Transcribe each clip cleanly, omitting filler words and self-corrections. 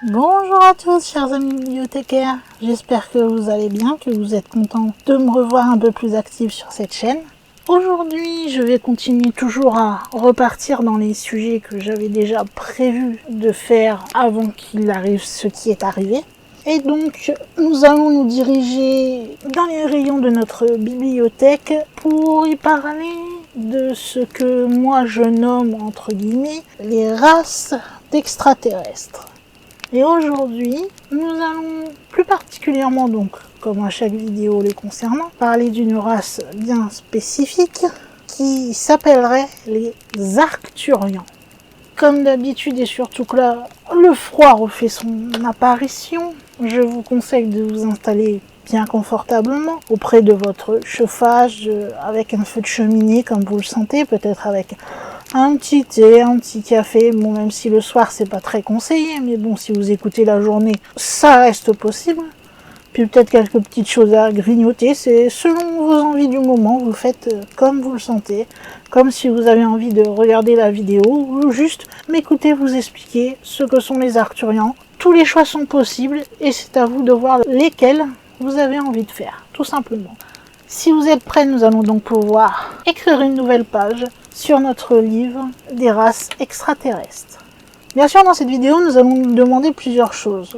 Bonjour à tous, chers amis bibliothécaires. J'espère que vous allez bien, que vous êtes contents de me revoir un peu plus active sur cette chaîne. Aujourd'hui, je vais continuer toujours à repartir dans les sujets que j'avais déjà prévu de faire avant qu'il arrive ce qui est arrivé. Et donc, nous allons nous diriger dans les rayons de notre bibliothèque pour y parler de ce que moi je nomme, entre guillemets, les races d'extraterrestres. Et aujourd'hui, nous allons plus particulièrement, donc, comme à chaque vidéo les concernant, parler d'une race bien spécifique qui s'appellerait les Arcturians. Comme d'habitude et surtout que là, le froid refait son apparition, je vous conseille de vous installer bien confortablement auprès de votre chauffage avec un feu de cheminée comme vous le sentez, peut-être avec un petit thé, un petit café, bon même si le soir c'est pas très conseillé, mais bon si vous écoutez la journée ça reste possible. Puis peut-être quelques petites choses à grignoter, c'est selon vos envies du moment, vous faites comme vous le sentez, comme si vous avez envie de regarder la vidéo ou juste m'écouter vous expliquer ce que sont les Arcturians. Tous les choix sont possibles et c'est à vous de voir lesquels vous avez envie de faire, tout simplement. Si vous êtes prêts, nous allons donc pouvoir écrire une nouvelle page sur notre livre des races extraterrestres. Bien sûr, dans cette vidéo, nous allons nous demander plusieurs choses.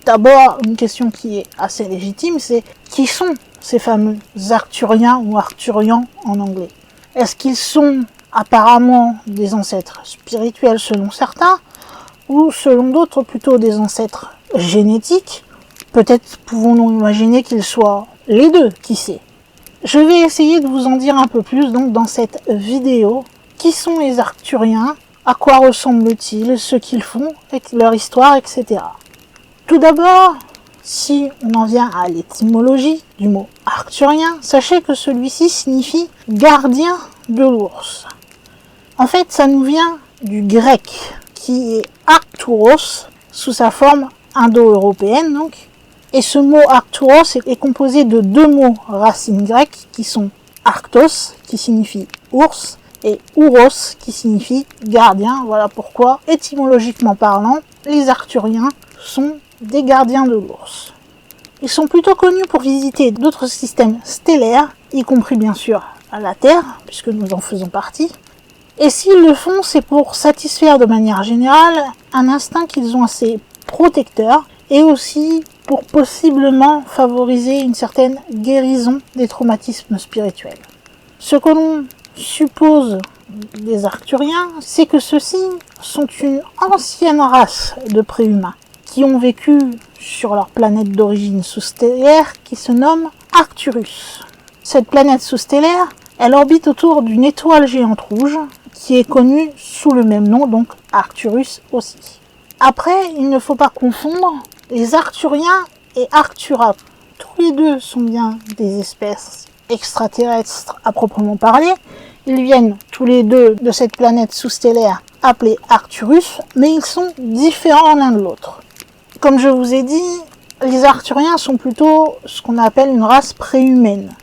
D'abord, une question qui est assez légitime, c'est qui sont ces fameux Arcturiens ou Arthurians en anglais? Est-ce qu'ils sont apparemment des ancêtres spirituels selon certains, ou selon d'autres plutôt des ancêtres génétiques? Peut-être pouvons-nous imaginer qu'ils soient les deux, qui sait? Je vais essayer de vous en dire un peu plus donc dans cette vidéo. Qui sont les Arcturiens? À quoi ressemblent-ils? Ce qu'ils font? Leur histoire, etc. Tout d'abord, si on en vient à l'étymologie du mot arcturien, sachez que celui-ci signifie gardien de l'ours. En fait, ça nous vient du grec, qui est Arcturos, sous sa forme indo-européenne donc. Et ce mot Arcturos est composé de deux mots racines grecques qui sont Arctos, qui signifie ours, et Ouros, qui signifie gardien. Voilà pourquoi, étymologiquement parlant, les Arcturiens sont des gardiens de l'ours. Ils sont plutôt connus pour visiter d'autres systèmes stellaires, y compris bien sûr la Terre, puisque nous en faisons partie. Et s'ils le font, c'est pour satisfaire de manière générale un instinct qu'ils ont assez protecteur, et aussi pour possiblement favoriser une certaine guérison des traumatismes spirituels. Ce que l'on suppose des Arcturiens, c'est que ceux-ci sont une ancienne race de préhumains qui ont vécu sur leur planète d'origine sous-stellaire qui se nomme Arcturus. Cette planète sous-stellaire, elle orbite autour d'une étoile géante rouge qui est connue sous le même nom, donc Arcturus aussi. Après, il ne faut pas confondre les Arcturiens et Arctura. Tous les deux sont bien des espèces extraterrestres à proprement parler. Ils viennent tous les deux de cette planète sous-stellaire appelée Arcturus, mais ils sont différents l'un de l'autre. Comme je vous ai dit, les Arcturiens sont plutôt ce qu'on appelle une race préhumaine,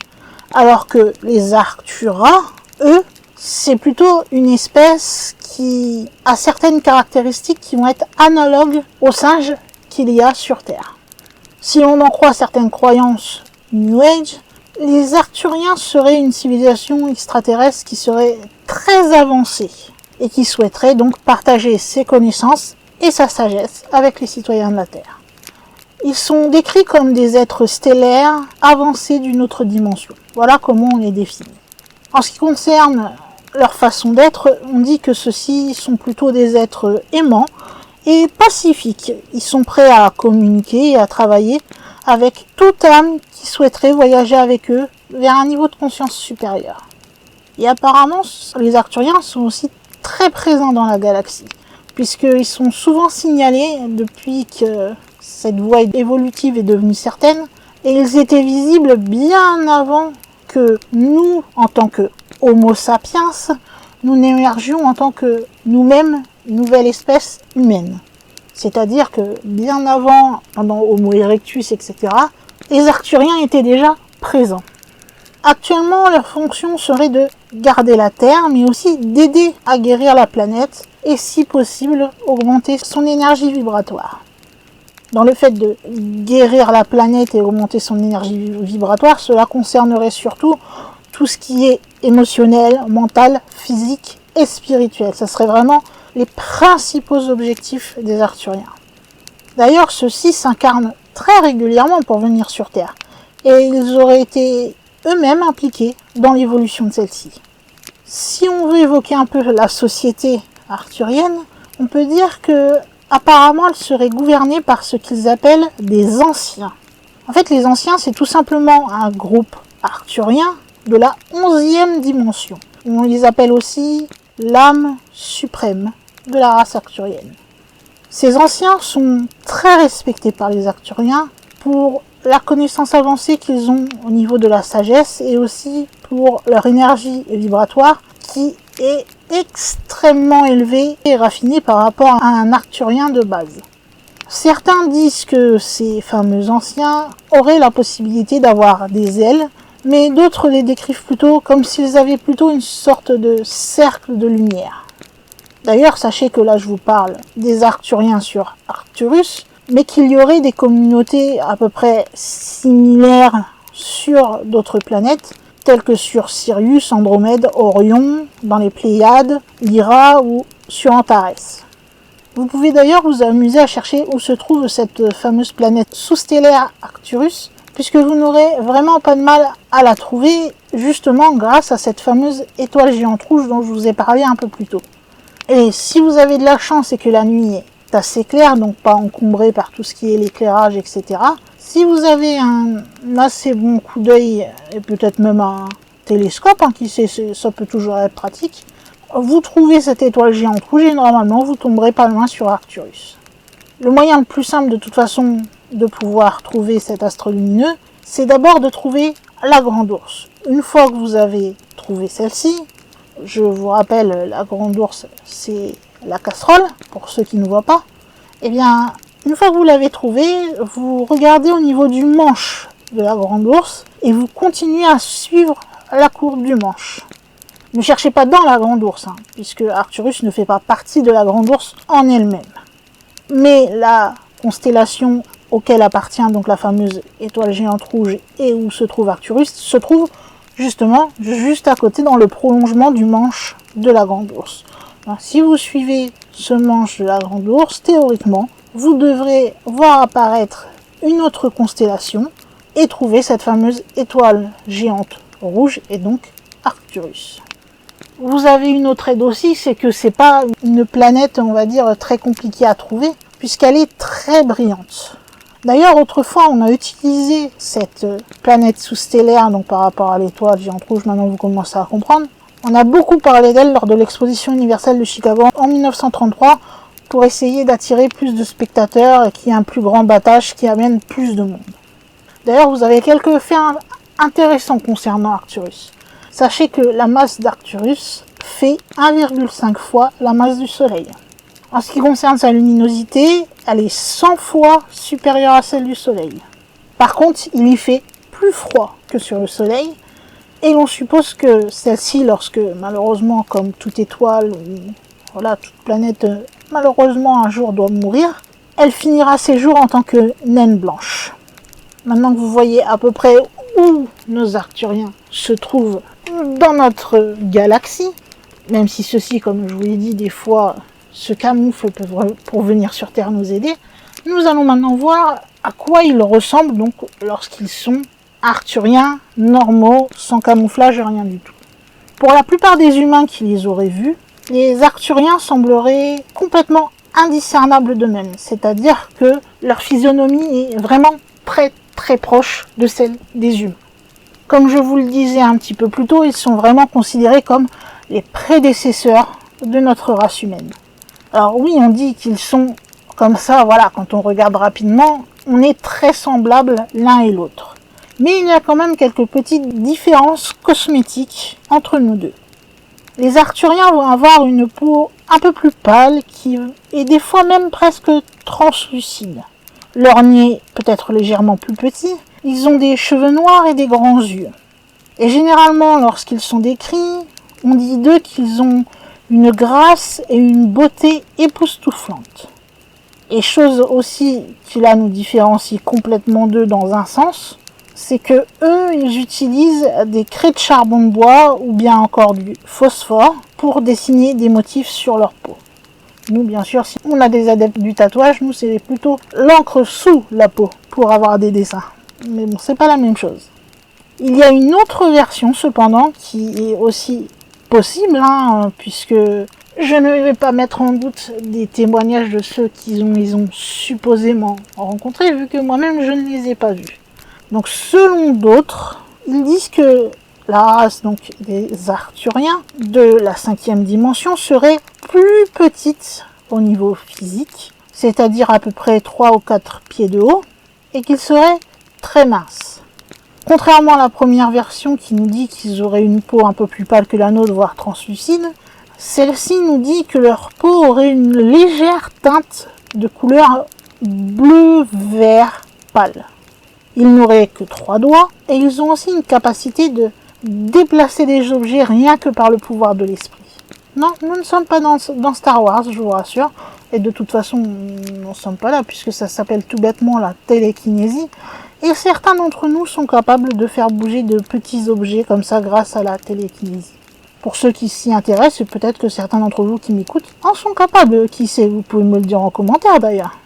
alors que les Arctura, eux, c'est plutôt une espèce qui a certaines caractéristiques qui vont être analogues aux singes qu'il y a sur Terre. Si on en croit certaines croyances New Age, les Arcturiens seraient une civilisation extraterrestre qui serait très avancée et qui souhaiterait donc partager ses connaissances et sa sagesse avec les citoyens de la Terre. Ils sont décrits comme des êtres stellaires avancés d'une autre dimension. Voilà comment on les définit. En ce qui concerne leur façon d'être, on dit que ceux-ci sont plutôt des êtres aimants et pacifiques. Ils sont prêts à communiquer et à travailler avec toute âme qui souhaiterait voyager avec eux vers un niveau de conscience supérieur. Et apparemment, les Arcturiens sont aussi très présents dans la galaxie, puisqu'ils sont souvent signalés depuis que cette voie évolutive est devenue certaine, et ils étaient visibles bien avant que nous, en tant que Homo sapiens, nous n'émergions en tant que nous-mêmes nouvelle espèce humaine. C'est-à-dire que bien avant, pendant Homo erectus, etc., les Arcturiens étaient déjà présents. Actuellement, leur fonction serait de garder la Terre, mais aussi d'aider à guérir la planète et, si possible, augmenter son énergie vibratoire. Dans le fait de guérir la planète et augmenter son énergie vibratoire, cela concernerait surtout tout ce qui est émotionnel, mental, physique et spirituel. Ce serait vraiment les principaux objectifs des Arthuriens. D'ailleurs, ceux-ci s'incarnent très régulièrement pour venir sur Terre, et ils auraient été eux-mêmes impliqués dans l'évolution de celle-ci. Si on veut évoquer un peu la société arthurienne, on peut dire que apparemment elle serait gouvernée par ce qu'ils appellent des anciens. En fait, les anciens, c'est tout simplement un groupe arthurien de la 11e dimension. On les appelle aussi l'âme suprême de la race arthurienne. Ces anciens sont très respectés par les Arthuriens pour la connaissance avancée qu'ils ont au niveau de la sagesse et aussi pour leur énergie vibratoire qui est extrêmement élevée et raffinée par rapport à un Arthurien de base. Certains disent que ces fameux anciens auraient la possibilité d'avoir des ailes, mais d'autres les décrivent plutôt comme s'ils avaient plutôt une sorte de cercle de lumière. D'ailleurs, sachez que là je vous parle des Arthuriens sur Arcturus, mais qu'il y aurait des communautés à peu près similaires sur d'autres planètes, telles que sur Sirius, Andromède, Orion, dans les Pléiades, Lyra ou sur Antares. Vous pouvez d'ailleurs vous amuser à chercher où se trouve cette fameuse planète sous-stellaire Arcturus, puisque vous n'aurez vraiment pas de mal à la trouver, justement grâce à cette fameuse étoile géante rouge dont je vous ai parlé un peu plus tôt. Et si vous avez de la chance et que la nuit est assez claire, donc pas encombrée par tout ce qui est l'éclairage, etc., si vous avez un assez bon coup d'œil, et peut-être même un télescope, qui sait, ça peut toujours être pratique, vous trouvez cette étoile géante rouge et normalement vous tomberez pas loin sur Arcturus. Le moyen le plus simple de toute façon de pouvoir trouver cet astre lumineux, c'est d'abord de trouver la Grande Ourse. Une fois que vous avez trouvé celle-ci, je vous rappelle, la Grande Ourse, c'est la casserole, pour ceux qui ne voient pas. Eh bien, une fois que vous l'avez trouvée, vous regardez au niveau du manche de la Grande Ourse et vous continuez à suivre la courbe du manche. Ne cherchez pas dans la Grande Ourse, puisque Arcturus ne fait pas partie de la Grande Ourse en elle-même. Mais la constellation auquel appartient donc la fameuse étoile géante rouge et où se trouve Arcturus se trouve justement juste à côté dans le prolongement du manche de la Grande Ourse. Alors, si vous suivez ce manche de la Grande Ourse, théoriquement, vous devrez voir apparaître une autre constellation et trouver cette fameuse étoile géante rouge et donc Arcturus. Vous avez une autre aide aussi, c'est que c'est pas une planète, on va dire, très compliquée à trouver, puisqu'elle est très brillante. D'ailleurs, autrefois, on a utilisé cette planète sous-stellaire, donc par rapport à l'étoile géante rouge, maintenant vous commencez à comprendre. On a beaucoup parlé d'elle lors de l'exposition universelle de Chicago en 1933, pour essayer d'attirer plus de spectateurs et qu'il y ait un plus grand battage qui amène plus de monde. D'ailleurs, vous avez quelques faits intéressants concernant Arcturus. Sachez que la masse d'Arcturus fait 1,5 fois la masse du Soleil. En ce qui concerne sa luminosité, elle est 100 fois supérieure à celle du Soleil. Par contre, il y fait plus froid que sur le Soleil, et l'on suppose que celle-ci, lorsque malheureusement, comme toute étoile ou voilà, toute planète, malheureusement un jour doit mourir, elle finira ses jours en tant que naine blanche. Maintenant que vous voyez à peu près où nos Arthuriens se trouvent dans notre galaxie, même si ceux-ci, comme je vous l'ai dit, des fois se camouflent pour venir sur Terre nous aider, nous allons maintenant voir à quoi ils ressemblent donc lorsqu'ils sont Arthuriens normaux, sans camouflage et rien du tout. Pour la plupart des humains qui les auraient vus, les Arthuriens sembleraient complètement indiscernables d'eux-mêmes, c'est-à-dire que leur physionomie est vraiment très proche de celle des humains. Comme je vous le disais un petit peu plus tôt, ils sont vraiment considérés comme les prédécesseurs de notre race humaine. Alors oui, on dit qu'ils sont comme ça, voilà, quand on regarde rapidement, on est très semblables l'un et l'autre. Mais il y a quand même quelques petites différences cosmétiques entre nous deux. Les Arthuriens vont avoir une peau un peu plus pâle qui est des fois même presque translucide. Leur nez peut être légèrement plus petit, ils ont des cheveux noirs et des grands yeux. Et généralement, lorsqu'ils sont décrits, on dit d'eux qu'ils ont une grâce et une beauté époustouflantes. Et chose aussi qui là nous différencie complètement d'eux dans un sens, c'est que eux, ils utilisent des craies de charbon de bois ou bien encore du phosphore pour dessiner des motifs sur leur peau. Nous, bien sûr, si on a des adeptes du tatouage, nous, c'est plutôt l'encre sous la peau pour avoir des dessins. Mais bon, c'est pas la même chose. Il y a une autre version, cependant, qui est aussi possible, puisque je ne vais pas mettre en doute des témoignages de ceux qu'ils ont supposément rencontrés, vu que moi-même, je ne les ai pas vus. Donc, selon d'autres, ils disent que la race donc des Arthuriens de la 5e dimension serait plus petite au niveau physique, c'est-à-dire à peu près 3 ou 4 pieds de haut, et qu'ils seraient très minces. Contrairement à la première version qui nous dit qu'ils auraient une peau un peu plus pâle que la nôtre, voire translucide, celle-ci nous dit que leur peau aurait une légère teinte de couleur bleu-vert pâle. Ils n'auraient que 3 doigts, et ils ont aussi une capacité de déplacer des objets rien que par le pouvoir de l'esprit. Non, nous ne sommes pas dans Star Wars, je vous rassure, et de toute façon, nous ne sommes pas là, puisque ça s'appelle tout bêtement la télékinésie, et certains d'entre nous sont capables de faire bouger de petits objets comme ça grâce à la télékinésie. Pour ceux qui s'y intéressent, et peut-être que certains d'entre vous qui m'écoutent en sont capables, qui sait, vous pouvez me le dire en commentaire d'ailleurs.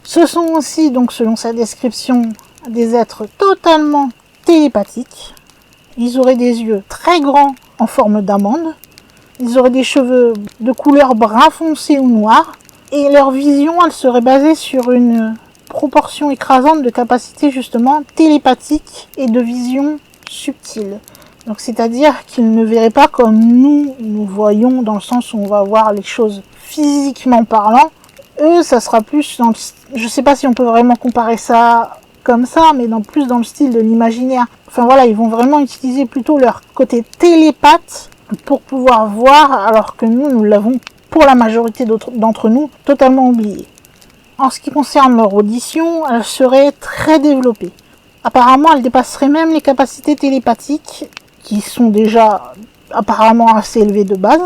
Ce sont aussi, donc selon sa description, des êtres totalement télépathiques. Ils auraient des yeux très grands en forme d'amande. Ils auraient des cheveux de couleur brun foncé ou noir. Et leur vision, elle serait basée sur une proportion écrasante de capacité justement télépathique et de vision subtile. Donc c'est-à-dire qu'ils ne verraient pas comme nous voyons, dans le sens où on va voir les choses physiquement parlant. Eux, ça sera plus dans je sais pas si on peut vraiment comparer ça comme ça, mais plus dans le style de l'imaginaire. Enfin voilà, ils vont vraiment utiliser plutôt leur côté télépathe pour pouvoir voir, alors que nous l'avons, pour la majorité d'entre nous, totalement oublié. En ce qui concerne leur audition, elle serait très développée. Apparemment, elle dépasserait même les capacités télépathiques, qui sont déjà apparemment assez élevées de base.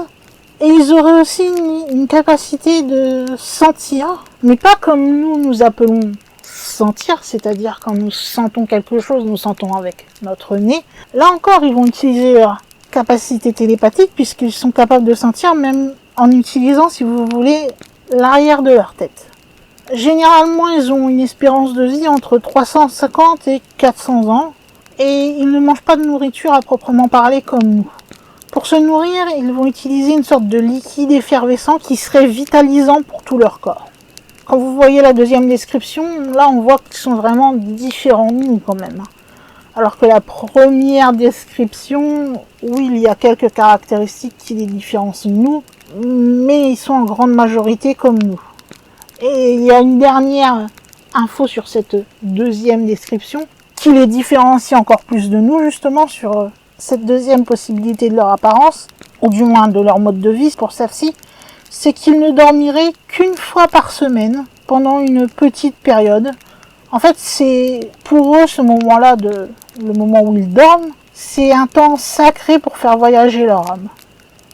Et ils auraient aussi une capacité de sentir, mais pas comme nous appelons sentir, c'est-à-dire quand nous sentons quelque chose, nous sentons avec notre nez. Là encore, ils vont utiliser leur capacité télépathique, puisqu'ils sont capables de sentir même en utilisant, si vous voulez, l'arrière de leur tête. Généralement, ils ont une espérance de vie entre 350 et 400 ans, et ils ne mangent pas de nourriture à proprement parler comme nous. Pour se nourrir, ils vont utiliser une sorte de liquide effervescent qui serait vitalisant pour tout leur corps. Quand vous voyez la deuxième description, là on voit qu'ils sont vraiment différents de nous quand même. Alors que la première description, oui, il y a quelques caractéristiques qui les différencient de nous, mais ils sont en grande majorité comme nous. Et il y a une dernière info sur cette deuxième description qui les différencie encore plus de nous, justement, sur cette deuxième possibilité de leur apparence, ou du moins de leur mode de vie pour celle-ci, c'est qu'ils ne dormiraient qu'une fois par semaine pendant une petite période. En fait, c'est pour eux ce moment-là, le moment où ils dorment, c'est un temps sacré pour faire voyager leur âme.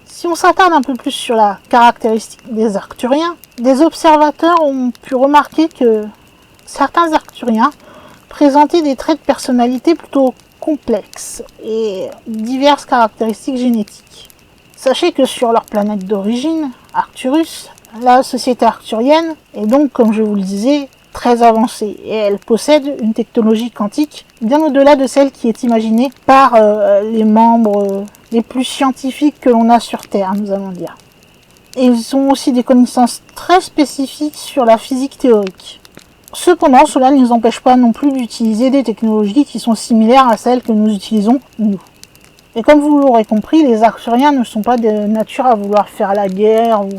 Si on s'attarde un peu plus sur la caractéristique des Arthuriens, des observateurs ont pu remarquer que certains Arthuriens présentaient des traits de personnalité plutôt complexes et diverses caractéristiques génétiques. Sachez que sur leur planète d'origine, Arcturus, la société arthurienne est donc, comme je vous le disais, très avancée et elle possède une technologie quantique bien au-delà de celle qui est imaginée par les membres les plus scientifiques que l'on a sur Terre, nous allons dire. Et ils ont aussi des connaissances très spécifiques sur la physique théorique. Cependant, cela ne nous empêche pas non plus d'utiliser des technologies qui sont similaires à celles que nous utilisons, nous. Et comme vous l'aurez compris, les Arthuriens ne sont pas de nature à vouloir faire la guerre, ou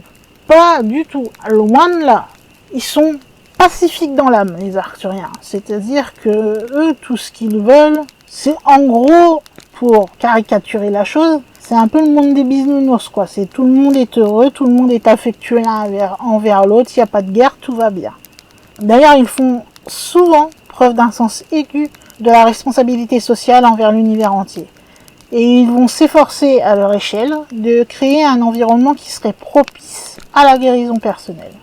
pas du tout, loin de là. Ils sont pacifiques dans l'âme, les Arthuriens. C'est-à-dire que eux, tout ce qu'ils veulent, c'est en gros, pour caricaturer la chose, c'est un peu le monde des bisounours, quoi. C'est tout le monde est heureux, tout le monde est affectueux l'un envers l'autre, il n'y a pas de guerre, tout va bien. D'ailleurs, ils font souvent preuve d'un sens aigu de la responsabilité sociale envers l'univers entier. Et ils vont s'efforcer à leur échelle de créer un environnement qui serait propice à la guérison personnelle.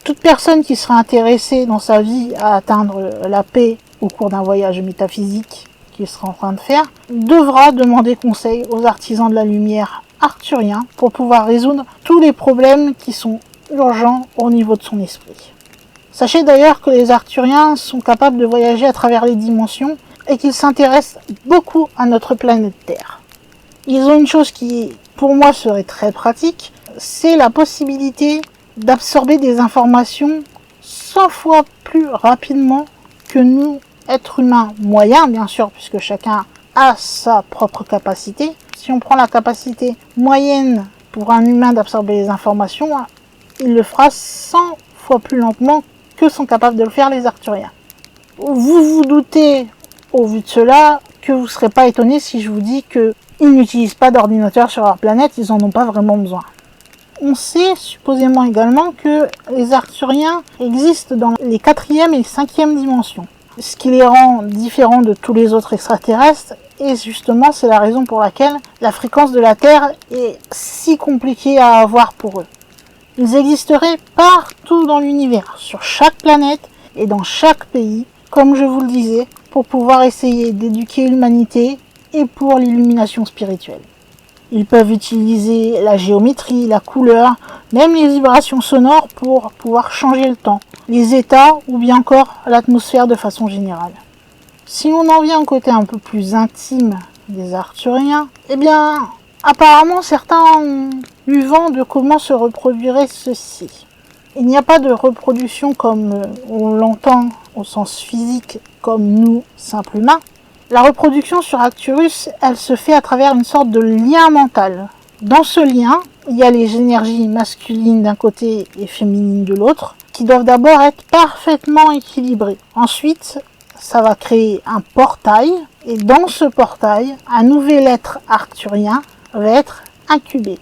Toute personne qui sera intéressée dans sa vie à atteindre la paix au cours d'un voyage métaphysique qu'il sera en train de faire, devra demander conseil aux artisans de la lumière arthuriens pour pouvoir résoudre tous les problèmes qui sont urgents au niveau de son esprit. Sachez d'ailleurs que les arthuriens sont capables de voyager à travers les dimensions et qu'ils s'intéressent beaucoup à notre planète Terre. Ils ont une chose qui, pour moi, serait très pratique, c'est la possibilité d'absorber des informations 100 fois plus rapidement que nous, êtres humains moyens, bien sûr, puisque chacun a sa propre capacité. Si on prend la capacité moyenne pour un humain d'absorber les informations, il le fera 100 fois plus lentement que sont capables de le faire les arthuriens. Vous vous doutez, au vu de cela, que vous ne serez pas étonné si je vous dis qu'ils n'utilisent pas d'ordinateur sur leur planète, ils n'en ont pas vraiment besoin. On sait supposément également que les arthuriens existent dans les 4e et 5e dimensions, ce qui les rend différents de tous les autres extraterrestres, et justement c'est la raison pour laquelle la fréquence de la Terre est si compliquée à avoir pour eux. Ils existeraient partout dans l'univers, sur chaque planète et dans chaque pays, comme je vous le disais, pour pouvoir essayer d'éduquer l'humanité et pour l'illumination spirituelle. Ils peuvent utiliser la géométrie, la couleur, même les vibrations sonores pour pouvoir changer le temps, les états ou bien encore l'atmosphère de façon générale. Si on en vient au côté un peu plus intime des arthuriens, eh bien, apparemment certains ont eu vent de comment se reproduirait ceci. Il n'y a pas de reproduction comme on l'entend au sens physique comme nous, simples humains. La reproduction sur Arcturus, elle se fait à travers une sorte de lien mental. Dans ce lien, il y a les énergies masculines d'un côté et féminines de l'autre, qui doivent d'abord être parfaitement équilibrées. Ensuite, ça va créer un portail, et dans ce portail, un nouvel être arcturien va être incubé.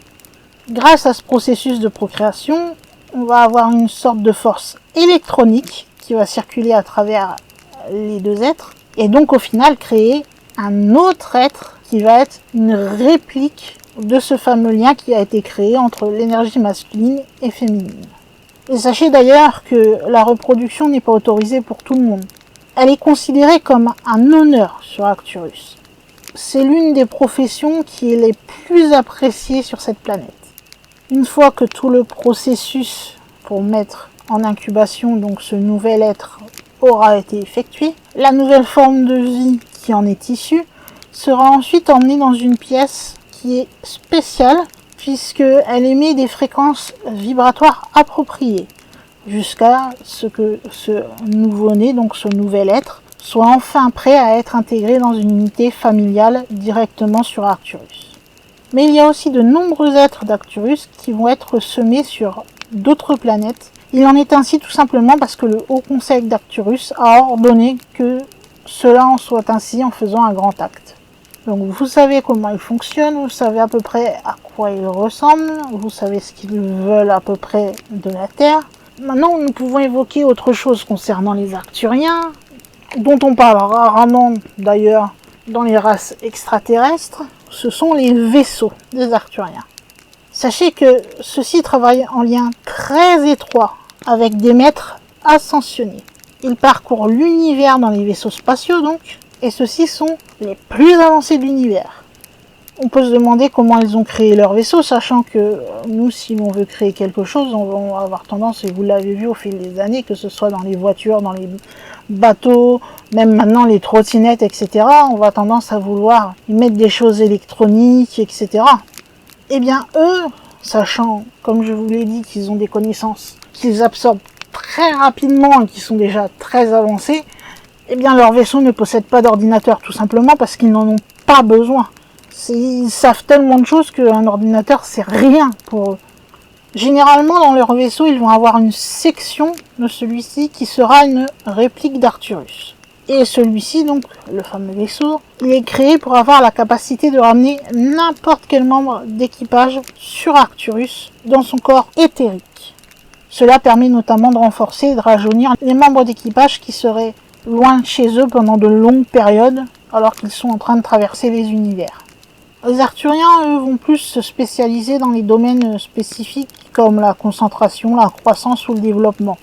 Grâce à ce processus de procréation, on va avoir une sorte de force électronique qui va circuler à travers les deux êtres, et donc au final créer un autre être qui va être une réplique de ce fameux lien qui a été créé entre l'énergie masculine et féminine. Et sachez d'ailleurs que la reproduction n'est pas autorisée pour tout le monde. Elle est considérée comme un honneur sur Arcturus. C'est l'une des professions qui est les plus appréciées sur cette planète. Une fois que tout le processus pour mettre en incubation donc ce nouvel être aura été effectué, la nouvelle forme de vie qui en est issue sera ensuite emmenée dans une pièce qui est spéciale puisqu'elle émet des fréquences vibratoires appropriées jusqu'à ce que ce nouveau-né, donc ce nouvel être, soit enfin prêt à être intégré dans une unité familiale directement sur Arcturus. Mais il y a aussi de nombreux êtres d'Arcturus qui vont être semés sur d'autres planètes. Il en est ainsi tout simplement parce que le Haut Conseil d'Arcturus a ordonné que cela en soit ainsi en faisant un grand acte. Donc vous savez comment ils fonctionnent, vous savez à peu près à quoi ils ressemblent, vous savez ce qu'ils veulent à peu près de la Terre. Maintenant, nous pouvons évoquer autre chose concernant les Arcturiens, dont on parlera rarement d'ailleurs dans les races extraterrestres. Ce sont les vaisseaux des Arcturiens. Sachez que ceux-ci travaillent en lien très étroit avec des maîtres ascensionnés. Ils parcourent l'univers dans les vaisseaux spatiaux donc, et ceux-ci sont les plus avancés de l'univers. On peut se demander comment ils ont créé leur vaisseau, sachant que nous, si l'on veut créer quelque chose, on va avoir tendance, et vous l'avez vu au fil des années, que ce soit dans les voitures, dans les bateaux, même maintenant les trottinettes, etc., on va tendance à vouloir y mettre des choses électroniques, etc. Eh bien, eux, sachant, comme je vous l'ai dit, qu'ils ont des connaissances qu'ils absorbent très rapidement et qui sont déjà très avancés, eh bien, leur vaisseau ne possède pas d'ordinateur, tout simplement parce qu'ils n'en ont pas besoin. Ils savent tellement de choses qu'un ordinateur, c'est rien pour eux. Généralement, dans leur vaisseau, ils vont avoir une section de celui-ci qui sera une réplique d'Arcturus. Et celui-ci, donc, le fameux vaisseau, il est créé pour avoir la capacité de ramener n'importe quel membre d'équipage sur Arcturus dans son corps éthérique. Cela permet notamment de renforcer et de rajeunir les membres d'équipage qui seraient loin de chez eux pendant de longues périodes, alors qu'ils sont en train de traverser les univers. Les Arthuriens, eux, vont plus se spécialiser dans les domaines spécifiques comme la concentration, la croissance ou le développement.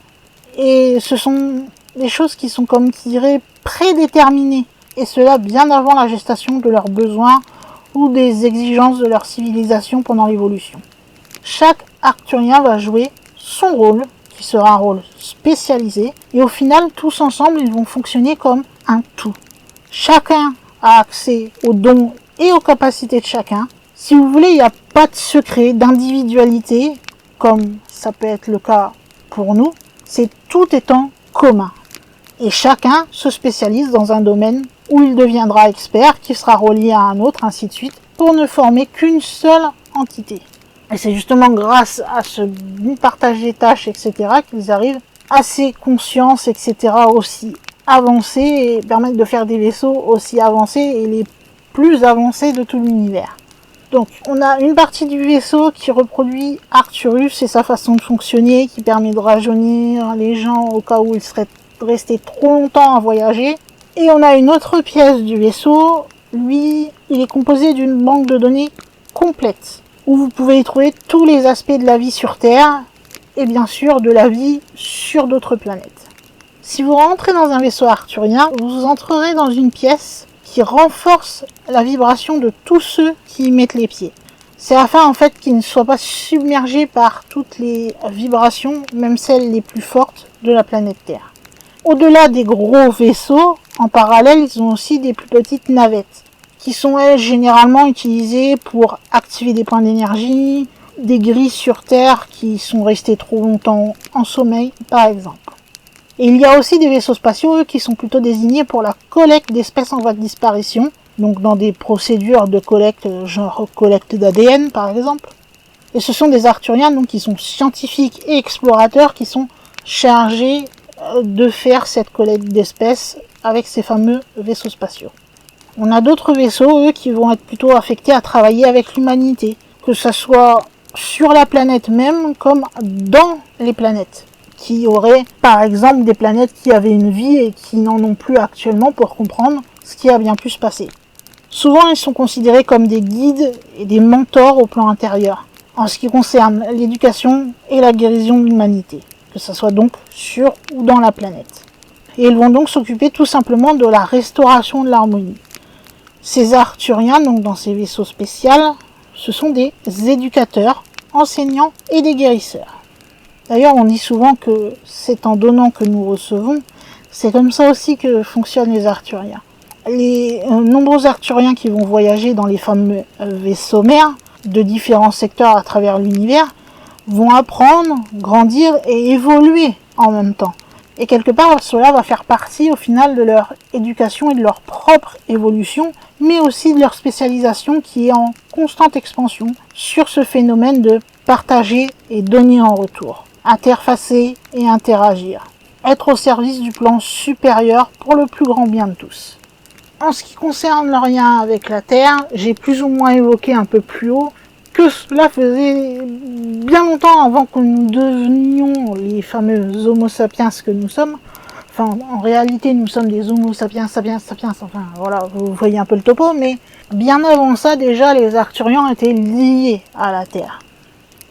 Et ce sont des choses qui sont, comme qui dirait, prédéterminées, et cela bien avant la gestation de leurs besoins ou des exigences de leur civilisation pendant l'évolution. Chaque Arthurien va jouer son rôle, qui sera un rôle spécialisé, et au final, tous ensemble, ils vont fonctionner comme un tout. Chacun a accès aux dons et aux capacités de chacun. Si vous voulez, il n'y a pas de secret, d'individualité, comme ça peut être le cas pour nous, c'est tout étant commun. Et chacun se spécialise dans un domaine où il deviendra expert, qui sera relié à un autre, ainsi de suite, pour ne former qu'une seule entité. Et c'est justement grâce à ce partage des tâches, etc., qu'ils arrivent à ces consciences, etc., aussi avancées et permettent de faire des vaisseaux aussi avancés et les plus avancés de tout l'univers. Donc, on a une partie du vaisseau qui reproduit Arcturus et sa façon de fonctionner, qui permet de rajeunir les gens au cas où ils seraient restés trop longtemps à voyager. Et on a une autre pièce du vaisseau, lui, il est composé d'une banque de données complète, où vous pouvez y trouver tous les aspects de la vie sur Terre, et bien sûr de la vie sur d'autres planètes. Si vous rentrez dans un vaisseau arthurien, vous entrerez dans une pièce qui renforce la vibration de tous ceux qui y mettent les pieds. C'est afin en fait qu'ils ne soient pas submergés par toutes les vibrations, même celles les plus fortes de la planète Terre. Au-delà des gros vaisseaux, en parallèle, ils ont aussi des plus petites navettes, qui sont elles généralement utilisées pour activer des points d'énergie, des grilles sur Terre qui sont restées trop longtemps en sommeil, par exemple. Et il y a aussi des vaisseaux spatiaux, eux, qui sont plutôt désignés pour la collecte d'espèces en voie de disparition, donc dans des procédures de collecte, genre collecte d'ADN, par exemple. Et ce sont des Arthuriens, donc, qui sont scientifiques et explorateurs, qui sont chargés de faire cette collecte d'espèces avec ces fameux vaisseaux spatiaux. On a d'autres vaisseaux, eux, qui vont être plutôt affectés à travailler avec l'humanité, que ce soit sur la planète même, comme dans les planètes, qui auraient, par exemple, des planètes qui avaient une vie et qui n'en ont plus actuellement pour comprendre ce qui a bien pu se passer. Souvent, ils sont considérés comme des guides et des mentors au plan intérieur, en ce qui concerne l'éducation et la guérison de l'humanité, que ce soit donc sur ou dans la planète. Et ils vont donc s'occuper tout simplement de la restauration de l'harmonie. Ces Arthuriens, donc dans ces vaisseaux spéciaux, ce sont des éducateurs, enseignants et des guérisseurs. D'ailleurs, on dit souvent que c'est en donnant que nous recevons. C'est comme ça aussi que fonctionnent les Arthuriens. Les nombreux Arthuriens qui vont voyager dans les fameux vaisseaux mers de différents secteurs à travers l'univers vont apprendre, grandir et évoluer en même temps. Et quelque part, cela va faire partie au final de leur éducation et de leur propre évolution, mais aussi de leur spécialisation qui est en constante expansion sur ce phénomène de partager et donner en retour, interfacer et interagir, être au service du plan supérieur pour le plus grand bien de tous. En ce qui concerne leur lien avec la Terre, j'ai plus ou moins évoqué un peu plus haut que cela faisait bien longtemps avant que nous devenions les fameux Homo sapiens que nous sommes. Enfin, en réalité, nous sommes des Homo sapiens, enfin voilà, vous voyez un peu le topo, mais bien avant ça, déjà, les Arthuriens étaient liés à la Terre.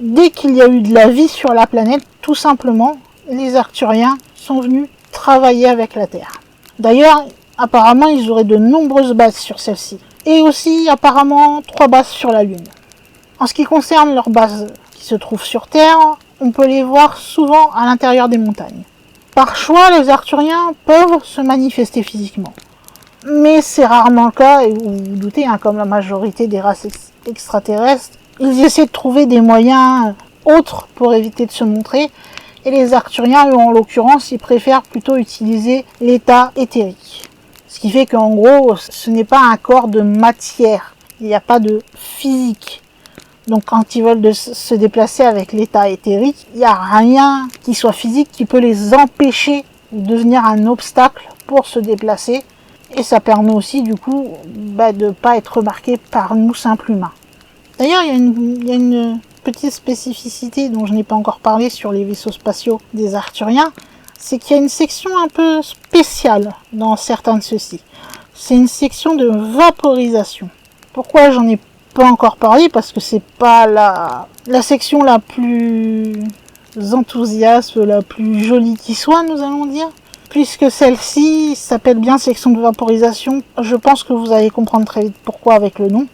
Dès qu'il y a eu de la vie sur la planète, tout simplement, les Arthuriens sont venus travailler avec la Terre. D'ailleurs, apparemment, ils auraient de nombreuses bases sur celle-ci. Et aussi, apparemment, 3 bases sur la Lune. En ce qui concerne leurs bases qui se trouvent sur Terre, on peut les voir souvent à l'intérieur des montagnes. Par choix, les Arthuriens peuvent se manifester physiquement. Mais c'est rarement le cas, et vous vous doutez, comme la majorité des races extraterrestres, ils essaient de trouver des moyens autres pour éviter de se montrer, et les Arthuriens, eux, en l'occurrence, ils préfèrent plutôt utiliser l'état éthérique. Ce qui fait qu'en gros, ce n'est pas un corps de matière, il n'y a pas de physique. Donc quand ils veulent se déplacer avec l'état éthérique, il n'y a rien qui soit physique qui peut les empêcher de devenir un obstacle pour se déplacer. Et ça permet aussi du coup de ne pas être remarqué par nous simples humains. D'ailleurs, il y a une petite spécificité dont je n'ai pas encore parlé sur les vaisseaux spatiaux des Arthuriens, c'est qu'il y a une section un peu spéciale dans certains de ceux-ci. C'est une section de vaporisation. Pourquoi j'en ai pas encore parlé parce que c'est pas la section la plus enthousiaste, la plus jolie qui soit, nous allons dire. Puisque celle-ci s'appelle bien section de vaporisation, je pense que vous allez comprendre très vite pourquoi avec le nom.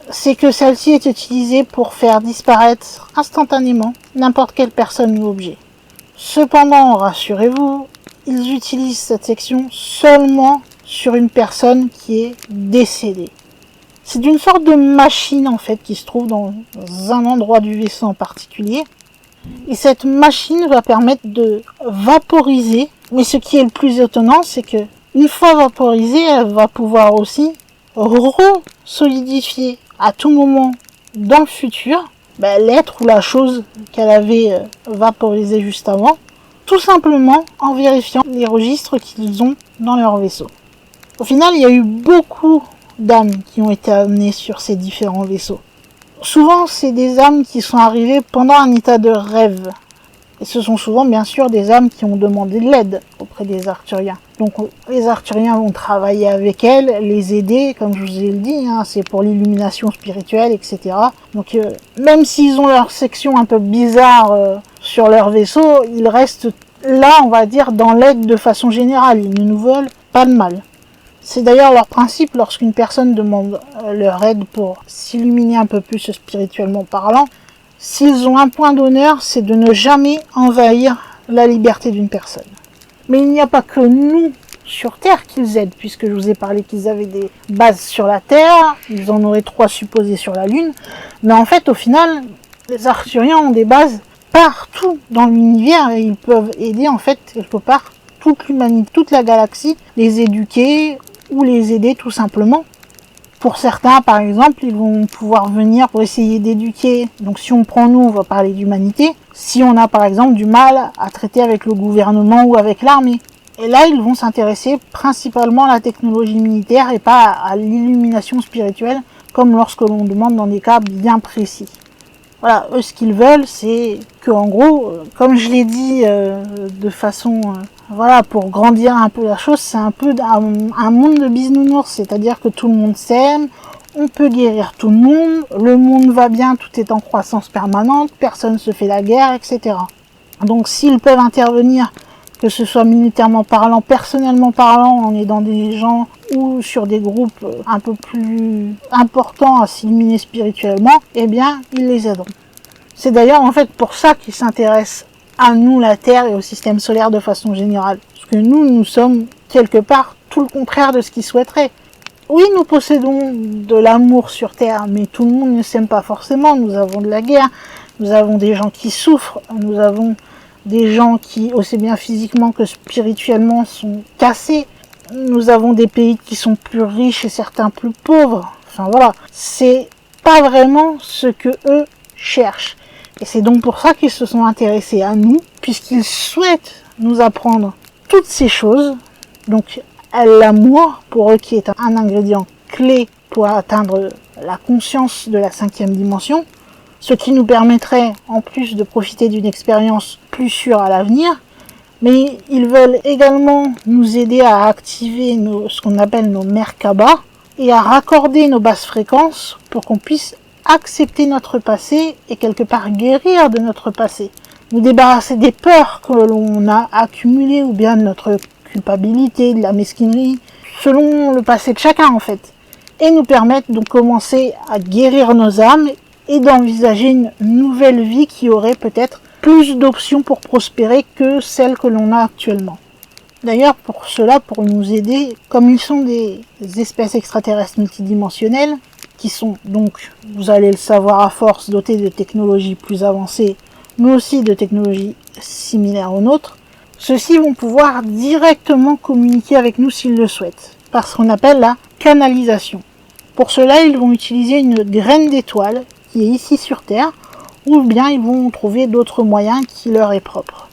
C'est que celle-ci est utilisée pour faire disparaître instantanément n'importe quelle personne ou objet. Cependant, rassurez-vous, ils utilisent cette section seulement sur une personne qui est décédée. C'est une sorte de machine en fait qui se trouve dans un endroit du vaisseau en particulier. Et cette machine va permettre de vaporiser. Mais ce qui est le plus étonnant, c'est que une fois vaporisée, elle va pouvoir aussi re-solidifier à tout moment dans le futur l'être ou la chose qu'elle avait vaporisée juste avant, tout simplement en vérifiant les registres qu'ils ont dans leur vaisseau. Au final, il y a eu beaucoup d'âmes qui ont été amenées sur ces différents vaisseaux. Souvent, c'est des âmes qui sont arrivées pendant un état de rêve. Et ce sont souvent, bien sûr, des âmes qui ont demandé de l'aide auprès des Arthuriens. Donc, les Arthuriens vont travailler avec elles, les aider, comme je vous ai dit, c'est pour l'illumination spirituelle, etc. Donc, même s'ils ont leur section un peu bizarre sur leur vaisseau, ils restent là, on va dire, dans l'aide de façon générale. Ils ne nous veulent pas de mal. C'est d'ailleurs leur principe lorsqu'une personne demande leur aide pour s'illuminer un peu plus spirituellement parlant. S'ils ont un point d'honneur, c'est de ne jamais envahir la liberté d'une personne. Mais il n'y a pas que nous sur Terre qu'ils aident, puisque je vous ai parlé qu'ils avaient des bases sur la Terre, ils en auraient 3 supposées sur la Lune, mais en fait, au final, les Arthuriens ont des bases partout dans l'univers et ils peuvent aider en fait quelque part toute l'humanité, toute la galaxie, les éduquer ou les aider tout simplement. Pour certains, par exemple, ils vont pouvoir venir pour essayer d'éduquer. Donc si on prend nous, on va parler d'humanité. Si on a par exemple du mal à traiter avec le gouvernement ou avec l'armée. Et là, ils vont s'intéresser principalement à la technologie militaire et pas à l'illumination spirituelle, comme lorsque l'on demande dans des cas bien précis. Voilà, eux ce qu'ils veulent, c'est que en gros, comme je l'ai dit de façon... Voilà, pour grandir un peu la chose, c'est un peu un monde de bisounours, c'est-à-dire que tout le monde s'aime, on peut guérir tout le monde va bien, tout est en croissance permanente, personne ne se fait la guerre, etc. Donc s'ils peuvent intervenir, que ce soit militairement parlant, personnellement parlant, on est dans des gens ou sur des groupes un peu plus importants à s'illuminer spirituellement, eh bien, ils les aideront. C'est d'ailleurs en fait pour ça qu'ils s'intéressent à nous, la Terre, et au système solaire de façon générale. Parce que nous sommes quelque part tout le contraire de ce qu'ils souhaiteraient. Oui, nous possédons de l'amour sur Terre, mais tout le monde ne s'aime pas forcément. Nous avons de la guerre, nous avons des gens qui souffrent, nous avons des gens qui, aussi bien physiquement que spirituellement, sont cassés. Nous avons des pays qui sont plus riches et certains plus pauvres. Enfin voilà, c'est pas vraiment ce que eux cherchent. Et c'est donc pour ça qu'ils se sont intéressés à nous, puisqu'ils souhaitent nous apprendre toutes ces choses. Donc l'amour, pour eux, qui est un ingrédient clé pour atteindre la conscience de la 5e dimension, ce qui nous permettrait, en plus de profiter d'une expérience plus sûre à l'avenir, mais ils veulent également nous aider à activer ce qu'on appelle nos Merkabah et à raccorder nos basses fréquences pour qu'on puisse accepter notre passé et quelque part guérir de notre passé. Nous débarrasser des peurs que l'on a accumulées ou bien de notre culpabilité, de la mesquinerie, selon le passé de chacun en fait. Et nous permettre de commencer à guérir nos âmes et d'envisager une nouvelle vie qui aurait peut-être plus d'options pour prospérer que celle que l'on a actuellement. D'ailleurs, pour cela, pour nous aider, comme ils sont des espèces extraterrestres multidimensionnelles, qui sont donc, vous allez le savoir à force, dotés de technologies plus avancées, mais aussi de technologies similaires aux nôtres, ceux-ci vont pouvoir directement communiquer avec nous s'ils le souhaitent, par ce qu'on appelle la canalisation. Pour cela, ils vont utiliser une graine d'étoile qui est ici sur Terre, ou bien ils vont trouver d'autres moyens qui leur est propre.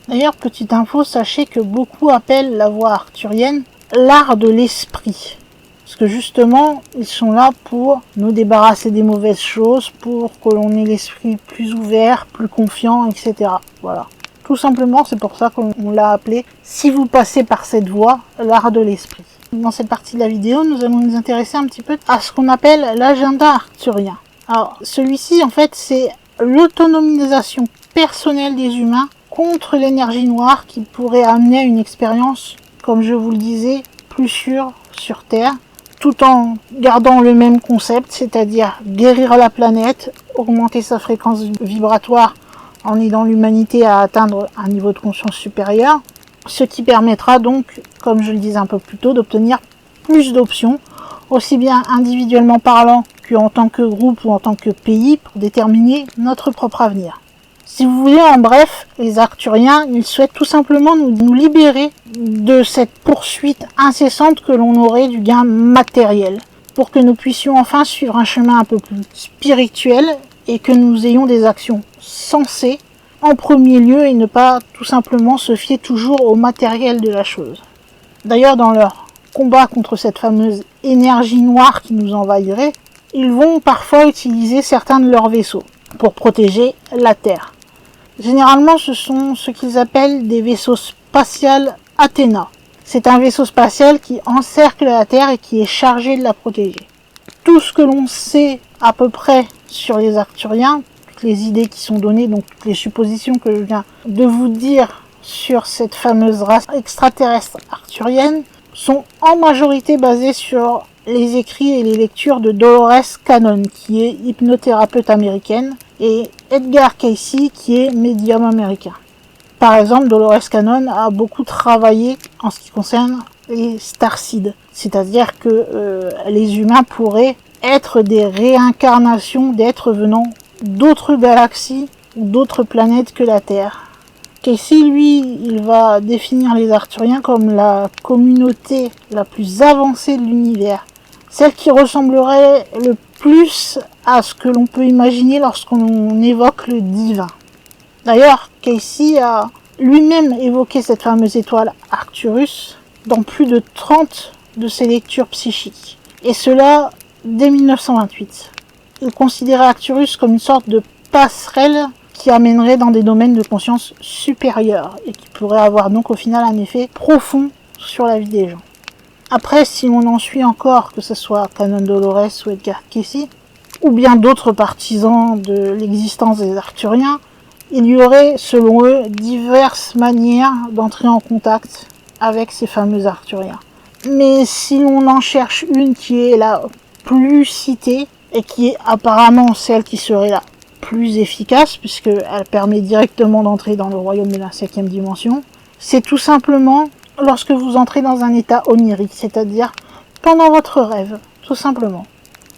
D'ailleurs, petite info, sachez que beaucoup appellent la voie arthurienne l'art de l'esprit. Parce que justement, ils sont là pour nous débarrasser des mauvaises choses, pour que l'on ait l'esprit plus ouvert, plus confiant, etc. Voilà. Tout simplement, c'est pour ça qu'on l'a appelé, si vous passez par cette voie, l'art de l'esprit. Dans cette partie de la vidéo, nous allons nous intéresser un petit peu à ce qu'on appelle l'agenda arthurien. Alors, celui-ci, en fait, c'est l'autonomisation personnelle des humains contre l'énergie noire qui pourrait amener à une expérience, comme je vous le disais, plus sûre sur Terre, tout en gardant le même concept, c'est-à-dire guérir la planète, augmenter sa fréquence vibratoire en aidant l'humanité à atteindre un niveau de conscience supérieur, ce qui permettra donc, comme je le disais un peu plus tôt, d'obtenir plus d'options, aussi bien individuellement parlant qu'en tant que groupe ou en tant que pays, pour déterminer notre propre avenir. Si vous voulez, en bref, les Arthuriens, ils souhaitent tout simplement nous libérer de cette poursuite incessante que l'on aurait du gain matériel, pour que nous puissions enfin suivre un chemin un peu plus spirituel et que nous ayons des actions sensées en premier lieu et ne pas tout simplement se fier toujours au matériel de la chose. D'ailleurs, dans leur combat contre cette fameuse énergie noire qui nous envahirait, ils vont parfois utiliser certains de leurs vaisseaux pour protéger la Terre. Généralement, ce sont ce qu'ils appellent des vaisseaux spatials Athéna. C'est un vaisseau spatial qui encercle la Terre et qui est chargé de la protéger. Tout ce que l'on sait à peu près sur les Arthuriens, toutes les idées qui sont données, donc toutes les suppositions que je viens de vous dire sur cette fameuse race extraterrestre arthurienne, sont en majorité basées sur les écrits et les lectures de Dolores Cannon, qui est hypnothérapeute américaine, et Edgar Cayce, qui est médium américain. Par exemple, Dolores Cannon a beaucoup travaillé en ce qui concerne les starseeds, c'est-à-dire que les humains pourraient être des réincarnations d'êtres venant d'autres galaxies ou d'autres planètes que la Terre. Cayce, lui, il va définir les Arthuriens comme la communauté la plus avancée de l'univers, celle qui ressemblerait le plus à ce que l'on peut imaginer lorsqu'on évoque le divin. D'ailleurs, Cayce a lui-même évoqué cette fameuse étoile Arcturus dans plus de 30 de ses lectures psychiques, et cela dès 1928. Il considérait Arcturus comme une sorte de passerelle qui amènerait dans des domaines de conscience supérieurs et qui pourrait avoir donc au final un effet profond sur la vie des gens. Après, si on en suit encore, que ce soit Canon Dolores ou Edgar Cayce, ou bien d'autres partisans de l'existence des Arthuriens, il y aurait, selon eux, diverses manières d'entrer en contact avec ces fameux Arthuriens. Mais si l'on en cherche une qui est la plus citée, et qui est apparemment celle qui serait la plus efficace, puisqu'elle permet directement d'entrer dans le royaume de la 5e dimension, c'est tout simplement lorsque vous entrez dans un état onirique, c'est-à-dire pendant votre rêve, tout simplement.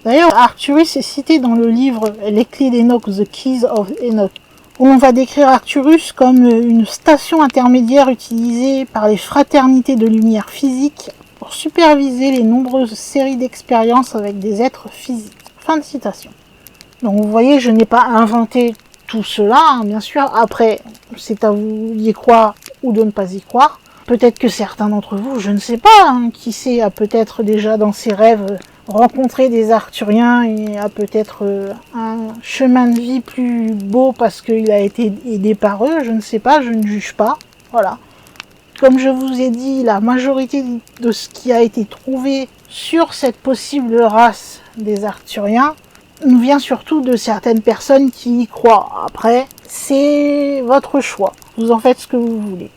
D'ailleurs, Arcturus est cité dans le livre Les Clés d'Enoch, The Keys of Enoch, où l'on va décrire Arcturus comme une station intermédiaire utilisée par les fraternités de lumière physique pour superviser les nombreuses séries d'expériences avec des êtres physiques. Fin de citation. Donc vous voyez, je n'ai pas inventé tout cela, bien sûr. Après, c'est à vous d'y croire ou de ne pas y croire. Peut-être que certains d'entre vous, je ne sais pas, qui sait, a peut-être déjà dans ses rêves rencontré des Arthuriens et a peut-être un chemin de vie plus beau parce qu'il a été aidé par eux. Je ne sais pas, je ne juge pas. Voilà. Comme je vous ai dit, la majorité de ce qui a été trouvé sur cette possible race des Arthuriens nous vient surtout de certaines personnes qui y croient. Après, c'est votre choix. Vous en faites ce que vous voulez.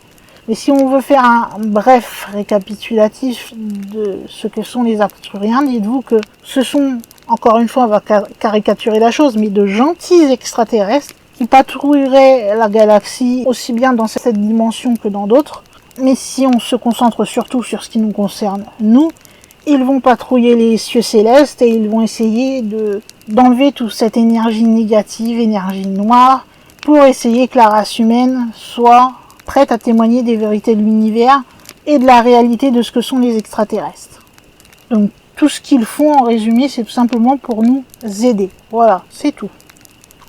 Mais si on veut faire un bref récapitulatif de ce que sont les Arthuriens, dites-vous que ce sont, encore une fois, on va caricaturer la chose, mais de gentils extraterrestres qui patrouilleraient la galaxie aussi bien dans cette dimension que dans d'autres. Mais si on se concentre surtout sur ce qui nous concerne, nous, ils vont patrouiller les cieux célestes et ils vont essayer d'enlever toute cette énergie négative, énergie noire, pour essayer que la race humaine soit prête à témoigner des vérités de l'univers et de la réalité de ce que sont les extraterrestres. Donc tout ce qu'ils font en résumé, c'est tout simplement pour nous aider. Voilà, c'est tout.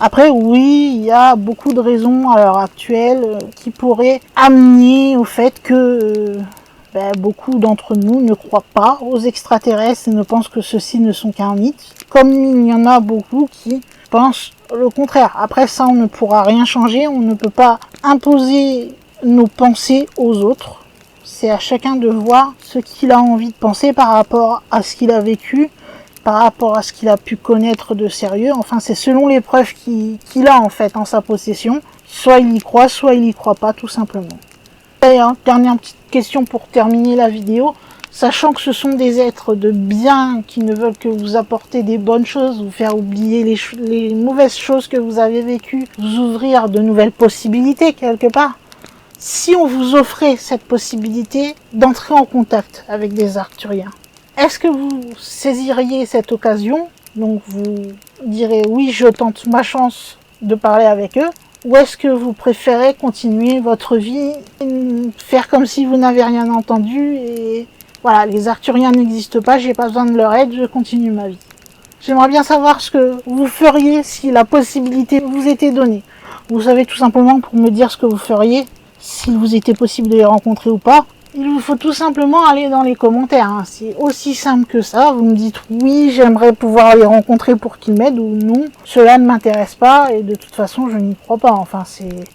Après, oui, il y a beaucoup de raisons à l'heure actuelle qui pourraient amener au fait que beaucoup d'entre nous ne croient pas aux extraterrestres et ne pensent que ceux-ci ne sont qu'un mythe, comme il y en a beaucoup qui pensent le contraire. Après ça, on ne pourra rien changer, on ne peut pas imposer nos pensées aux autres. c'est à chacun de voir ce qu'il a envie de penser par rapport à ce qu'il a vécu, par rapport à ce qu'il a pu connaître de sérieux. Enfin, c'est selon les preuves qu'il a en fait en sa possession. Soit il y croit, soit il y croit pas, tout simplement. D'ailleurs, dernière petite question pour terminer la vidéo. Sachant que ce sont des êtres de bien qui ne veulent que vous apporter des bonnes choses, vous faire oublier les mauvaises choses que vous avez vécues, vous ouvrir de nouvelles possibilités quelque part. Si on vous offrait cette possibilité d'entrer en contact avec des Arthuriens, est-ce que vous saisiriez cette occasion? Donc vous direz oui, je tente ma chance de parler avec eux. Ou est-ce que vous préférez continuer votre vie, faire comme si vous n'avez rien entendu et voilà, les Arthuriens n'existent pas, j'ai pas besoin de leur aide, je continue ma vie. J'aimerais bien savoir ce que vous feriez si la possibilité vous était donnée. Vous savez, tout simplement, pour me dire ce que vous feriez, s'il vous était possible de les rencontrer ou pas, il vous faut tout simplement aller dans les commentaires. Hein. C'est aussi simple que ça. Vous me dites oui, j'aimerais pouvoir les rencontrer pour qu'ils m'aident, ou non, cela ne m'intéresse pas et de toute façon je n'y crois pas. Enfin,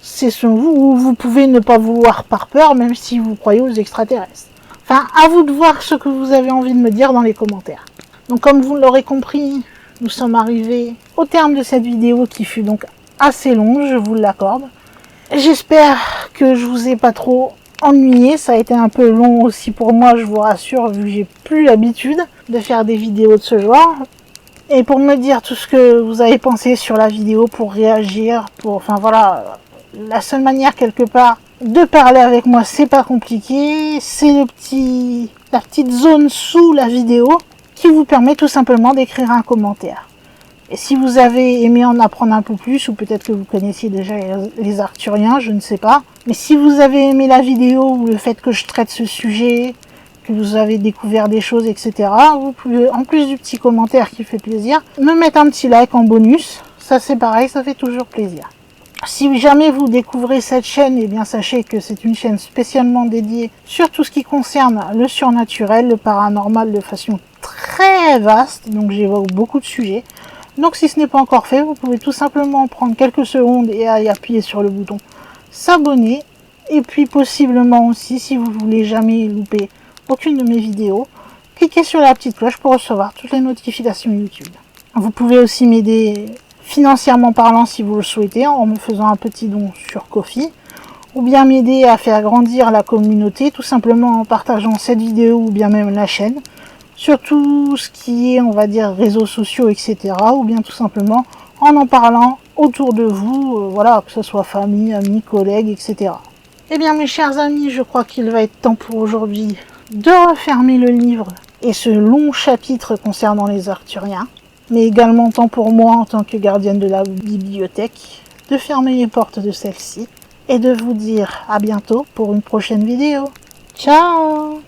c'est selon vous, ou vous pouvez ne pas vouloir par peur, même si vous croyez aux extraterrestres. Enfin, à vous de voir ce que vous avez envie de me dire dans les commentaires. Donc comme vous l'aurez compris, nous sommes arrivés au terme de cette vidéo qui fut donc assez longue, je vous l'accorde. J'espère que je vous ai pas trop ennuyé, ça a été un peu long aussi pour moi, je vous rassure, vu que j'ai plus l'habitude de faire des vidéos de ce genre. Et pour me dire tout ce que vous avez pensé sur la vidéo, pour réagir, enfin voilà, la seule manière quelque part de parler avec moi, c'est pas compliqué, c'est la petite zone sous la vidéo qui vous permet tout simplement d'écrire un commentaire. Et si vous avez aimé en apprendre un peu plus, ou peut-être que vous connaissiez déjà les Arthuriens, je ne sais pas, mais si vous avez aimé la vidéo ou le fait que je traite ce sujet, que vous avez découvert des choses, etc., vous pouvez, en plus du petit commentaire qui fait plaisir, me mettre un petit like en bonus. Ça c'est pareil, ça fait toujours plaisir. Si jamais vous découvrez cette chaîne, eh bien sachez que c'est une chaîne spécialement dédiée sur tout ce qui concerne le surnaturel, le paranormal de façon très vaste, donc j'évoque beaucoup de sujets. Donc si ce n'est pas encore fait, vous pouvez tout simplement prendre quelques secondes et y appuyer sur le bouton s'abonner. Et puis possiblement aussi, si vous voulez jamais louper aucune de mes vidéos, cliquez sur la petite cloche pour recevoir toutes les notifications YouTube. Vous pouvez aussi m'aider financièrement parlant si vous le souhaitez, en me faisant un petit don sur Ko-fi, ou bien m'aider à faire grandir la communauté, tout simplement en partageant cette vidéo ou bien même la chaîne, sur tout ce qui est, on va dire, réseaux sociaux, etc., ou bien tout simplement en parlant autour de vous, voilà, que ce soit famille, amis, collègues, etc. Eh bien, mes chers amis, je crois qu'il va être temps pour aujourd'hui de refermer le livre et ce long chapitre concernant les Arthuriens, mais également temps pour moi, en tant que gardienne de la bibliothèque, de fermer les portes de celle-ci et de vous dire à bientôt pour une prochaine vidéo. Ciao!